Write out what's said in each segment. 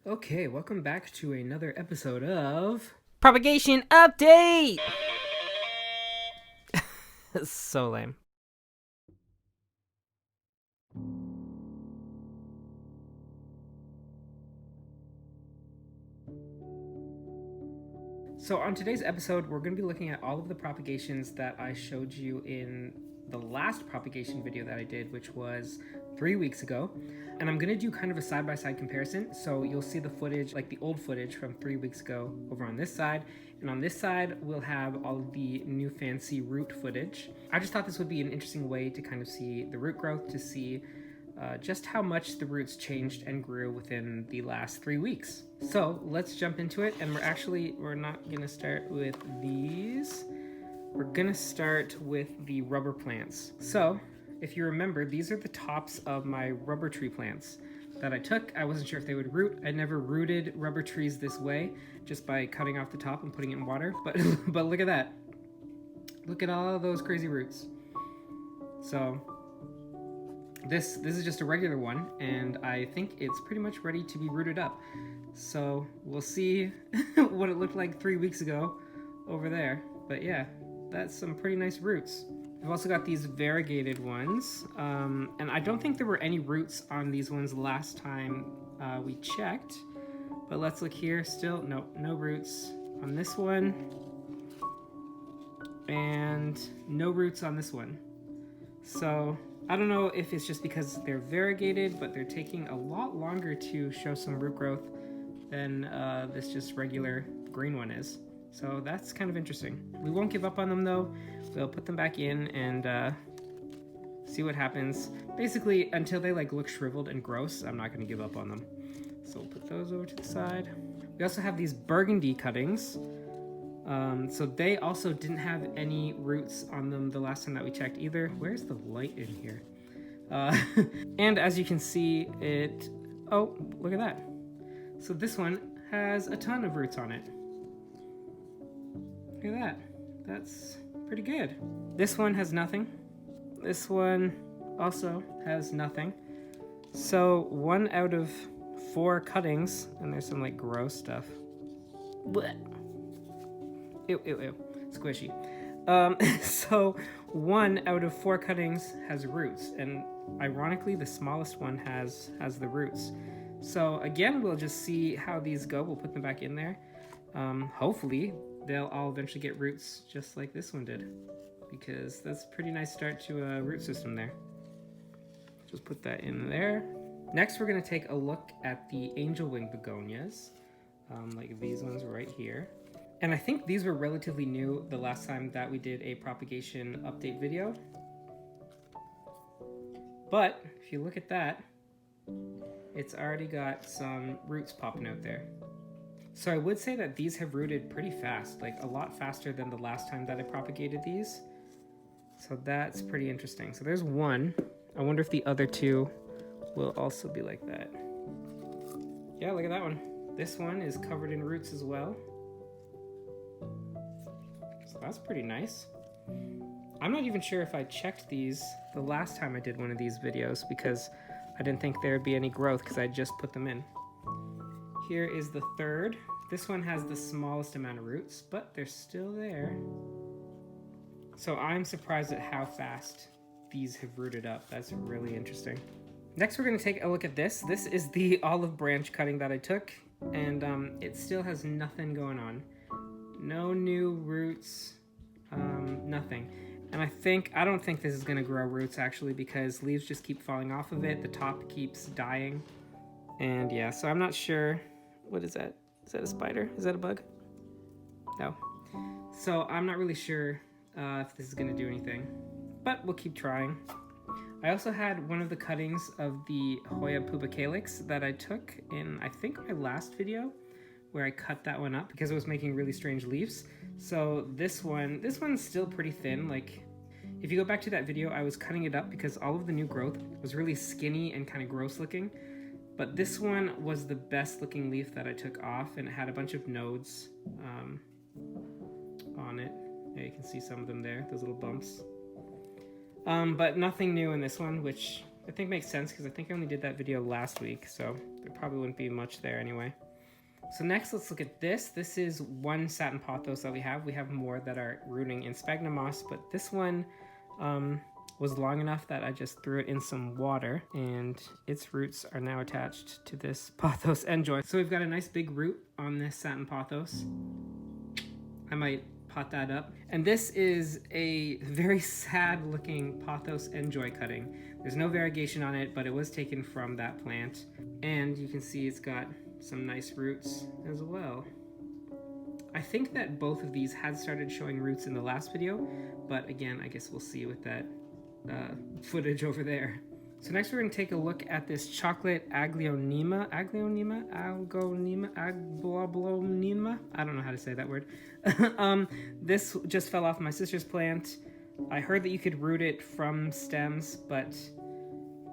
Okay, welcome back to another episode of Propagation update! So lame. So on today's episode, we're going to be looking at all of the propagations that I showed you in the last propagation video that I did, which was 3 weeks ago. And I'm going to do kind of a side-by-side comparison. So you'll see the footage, like the old footage from 3 weeks ago over on this side. And on this side, we'll have all of the new fancy root footage. I just thought this would be an interesting way to kind of see the root growth, to see just how much the roots changed and grew within the last 3 weeks. So let's jump into it, and we're not gonna start with these. We're gonna start with the rubber plants. So if you remember, these are the tops of my rubber tree plants that I took. I wasn't sure if they would root. I never rooted rubber trees this way, just by cutting off the top and putting it in water, but look at that. Look at all those crazy roots. So this is just a regular one, and I think it's pretty much ready to be rooted up. So we'll see what it looked like 3 weeks ago over there. But yeah, that's some pretty nice roots. I've also got these variegated ones, and I don't think there were any roots on these ones last time we checked. But let's look here. Still, no roots on this one, and no roots on this one. So I don't know if it's just because they're variegated, but they're taking a lot longer to show some root growth than this just regular green one is. So that's kind of interesting. We won't give up on them though. We'll put them back in and see what happens. Basically, until they like look shriveled and gross, I'm not going to give up on them. So we'll put those over to the side. We also have these Burgundy cuttings. So they also didn't have any roots on them the last time that we checked either. Where's the light in here? And as you can see, oh, look at that. So this one has a ton of roots on it. Look at that. That's pretty good. This one has nothing. This one also has nothing. So 1 out of 4 cuttings, and there's some like gross stuff. Blech. Ew, squishy. So 1 out of 4 cuttings has roots, and ironically the smallest one has the roots. So again, we'll just see how these go. We'll put them back in there. Hopefully they'll all eventually get roots just like this one did, because that's a pretty nice start to a root system there. Just put that in there. Next, we're going to take a look at the angel wing begonias, like these ones right here. And I think these were relatively new the last time that we did a propagation update video. But if you look at that, it's already got some roots popping out there. So I would say that these have rooted pretty fast, like a lot faster than the last time that I propagated these. So that's pretty interesting. So there's one. I wonder if the other 2 will also be like that. Yeah, look at that one. This one is covered in roots as well. So that's pretty nice. I'm not even sure if I checked these the last time I did one of these videos, because I didn't think there would be any growth because I just put them in. Here is the third. This one has the smallest amount of roots, but they're still there. So I'm surprised at how fast these have rooted up. That's really interesting. Next, we're going to take a look at this. This is the olive branch cutting that I took, and it still has nothing going on. No new roots, nothing. And I don't think this is going to grow roots actually, because leaves just keep falling off of it. The top keeps dying. And yeah, so I'm not sure. What is that? Is that a spider? Is that a bug? No. So I'm not really sure if this is going to do anything, but we'll keep trying. I also had one of the cuttings of the Hoya Pubicalyx that I took in, I think, my last video, where I cut that one up because it was making really strange leaves. So this one's still pretty thin. Like, if you go back to that video, I was cutting it up because all of the new growth was really skinny and kind of gross looking. But this one was the best looking leaf that I took off, and it had a bunch of nodes on it. Yeah, you can see some of them there, those little bumps. But nothing new in this one, which I think makes sense because I think I only did that video last week, so there probably wouldn't be much there anyway. So next, let's look at this. This is one satin pothos that we have. We have more that are rooting in sphagnum moss, but this one was long enough that I just threw it in some water, and its roots are now attached to this pothos end joint. So we've got a nice big root on this satin pothos. I might pot that up. And this is a very sad looking pothos enjoy cutting. There's no variegation on it, but it was taken from that plant. And you can see it's got some nice roots as well. I think that both of these had started showing roots in the last video, but again, I guess we'll see with that footage over there. So next we're going to take a look at this chocolate Aglaonema. I don't know how to say that word. This just fell off my sister's plant. I heard that you could root it from stems, but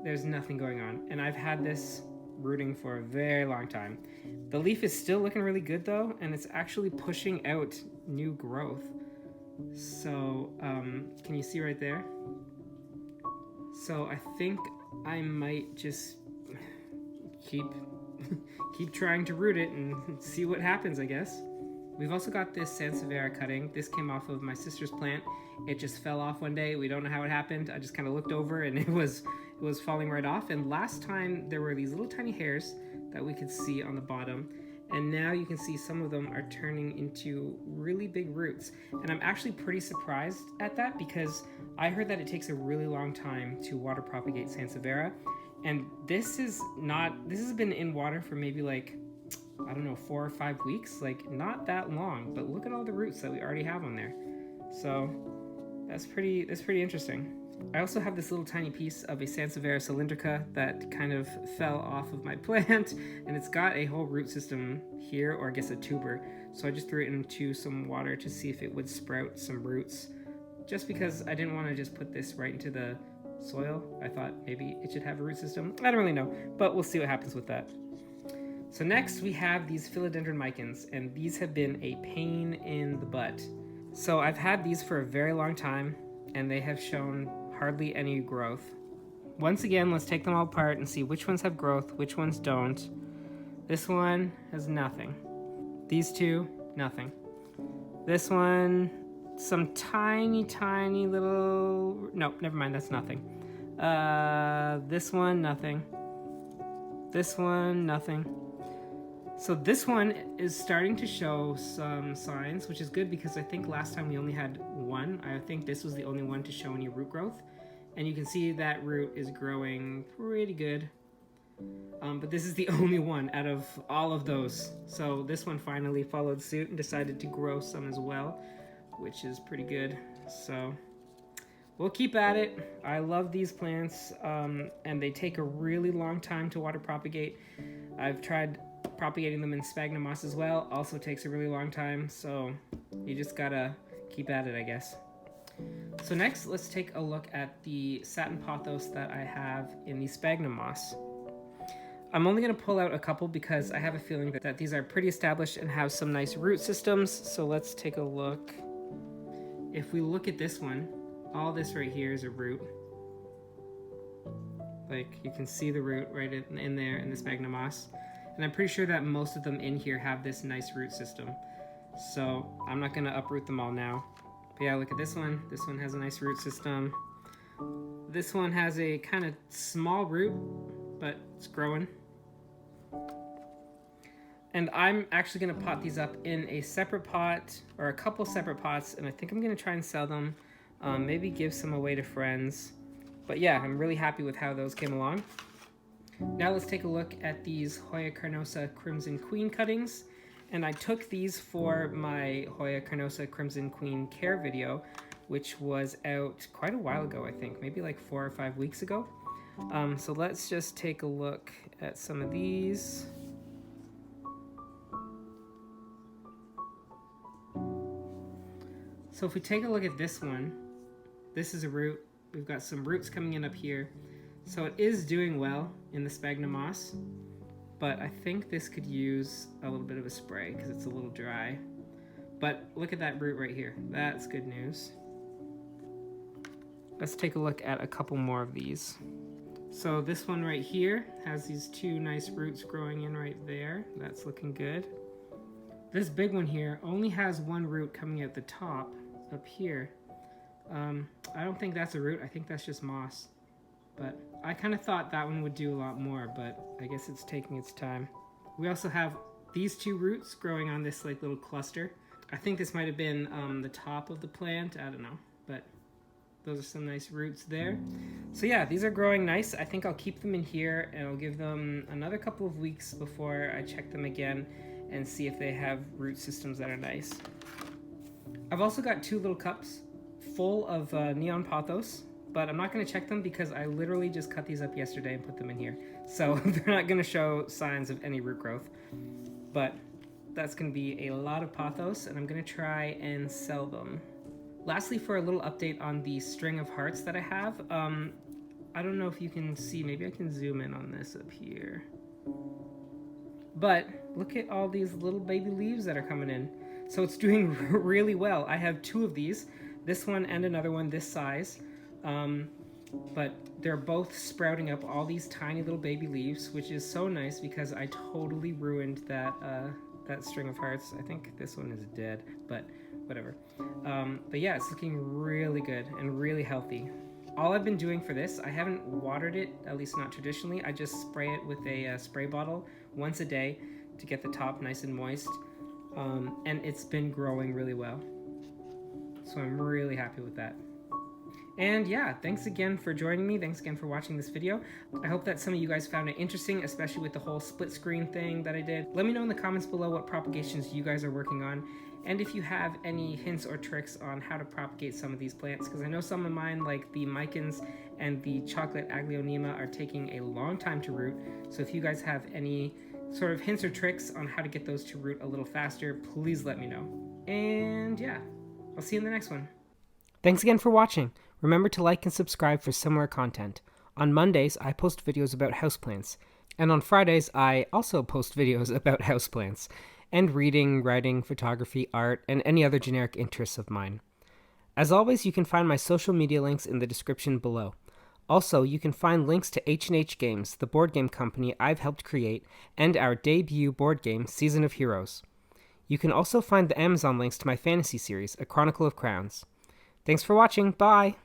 there's nothing going on. And I've had this rooting for a very long time. The leaf is still looking really good though, and it's actually pushing out new growth. So, can you see right there? So I think I might just keep trying to root it and see what happens, I guess. We've also got this Sansevieria cutting. This came off of my sister's plant. It just fell off one day. We don't know how it happened. I just kind of looked over and it was falling right off. And last time there were these little tiny hairs that we could see on the bottom. And now you can see some of them are turning into really big roots. And I'm actually pretty surprised at that because I heard that it takes a really long time to water propagate Sansevieria. And this has been in water for maybe like, I don't know, 4 or 5 weeks, like not that long, but look at all the roots that we already have on there. So that's pretty interesting. I also have this little tiny piece of a Sansevieria cylindrica that kind of fell off of my plant, and it's got a whole root system here, or I guess a tuber. So I just threw it into some water to see if it would sprout some roots, just because I didn't want to just put this right into the soil. I thought maybe it should have a root system. I don't really know, but we'll see what happens with that. So next we have these Philodendron micans, and these have been a pain in the butt. So I've had these for a very long time, and they have shown hardly any growth. Once again, let's take them all apart and see which ones have growth, which ones don't. This one has nothing. These two, nothing. This one, some tiny little... Nope, never mind, that's nothing. This one, nothing. This one, nothing. So this one is starting to show some signs, which is good because I think last time we only had one. I think this was the only one to show any root growth. And you can see that root is growing pretty good. But this is the only one out of all of those. So this one finally followed suit and decided to grow some as well, which is pretty good. So we'll keep at it. I love these plants, and they take a really long time to water propagate. I've tried propagating them in sphagnum moss as well. Also takes a really long time, so you just gotta keep at it, I guess. So next, let's take a look at the satin pothos that I have in the sphagnum moss. I'm only going to pull out a couple because I have a feeling that these are pretty established and have some nice root systems. So let's take a look. If we look at this one, all this right here is a root. Like, you can see the root right in there in the sphagnum moss. And I'm pretty sure that most of them in here have this nice root system. So I'm not going to uproot them all now. But yeah, look at this one. This one has a nice root system. This one has a kind of small root, but it's growing. And I'm actually going to pot these up in a separate pot, or a couple separate pots, and I think I'm going to try and sell them. Maybe give some away to friends. But yeah, I'm really happy with how those came along. Now let's take a look at these Hoya Carnosa Crimson Queen cuttings. And I took these for my Hoya Carnosa Crimson Queen care video, which was out quite a while ago, I think, maybe like 4 or 5 weeks ago. So let's just take a look at some of these. So if we take a look at this one, this is a root. We've got some roots coming in up here. So it is doing well in the sphagnum moss, but I think this could use a little bit of a spray because it's a little dry. But look at that root right here. That's good news. Let's take a look at a couple more of these. So this one right here has these two nice roots growing in right there. That's looking good. This big one here only has one root coming at the top up here. I don't think that's a root. I think that's just moss. But I kind of thought that one would do a lot more, but I guess it's taking its time. We also have these two roots growing on this like little cluster. I think this might have been the top of the plant. I don't know, but those are some nice roots there. So yeah, these are growing nice. I think I'll keep them in here and I'll give them another couple of weeks before I check them again and see if they have root systems that are nice. I've also got two little cups full of neon pothos, but I'm not going to check them because I literally just cut these up yesterday and put them in here. So they're not going to show signs of any root growth. But that's going to be a lot of pothos, and I'm going to try and sell them. Lastly, for a little update on the string of hearts that I have, I don't know if you can see, maybe I can zoom in on this up here. But look at all these little baby leaves that are coming in. So it's doing really well. I have two of these, this one and another one this size. But they're both sprouting up all these tiny little baby leaves, which is so nice because I totally ruined that string of hearts. I think this one is dead, but whatever. But yeah, it's looking really good and really healthy. All I've been doing for this, I haven't watered it, at least not traditionally. I just spray it with a spray bottle once a day to get the top nice and moist. And it's been growing really well. So I'm really happy with that. And yeah, thanks again for joining me. Thanks again for watching this video. I hope that some of you guys found it interesting, especially with the whole split screen thing that I did. Let me know in the comments below what propagations you guys are working on, and if you have any hints or tricks on how to propagate some of these plants, because I know some of mine, like the micans and the chocolate Aglaonema, are taking a long time to root. So if you guys have any sort of hints or tricks on how to get those to root a little faster, please let me know. And yeah, I'll see you in the next one. Thanks again for watching. Remember to like and subscribe for similar content. On Mondays, I post videos about houseplants. And on Fridays, I also post videos about houseplants. And reading, writing, photography, art, and any other generic interests of mine. As always, you can find my social media links in the description below. Also, you can find links to H&H Games, the board game company I've helped create, and our debut board game, Season of Heroes. You can also find the Amazon links to my fantasy series, A Chronicle of Crowns. Thanks for watching. Bye!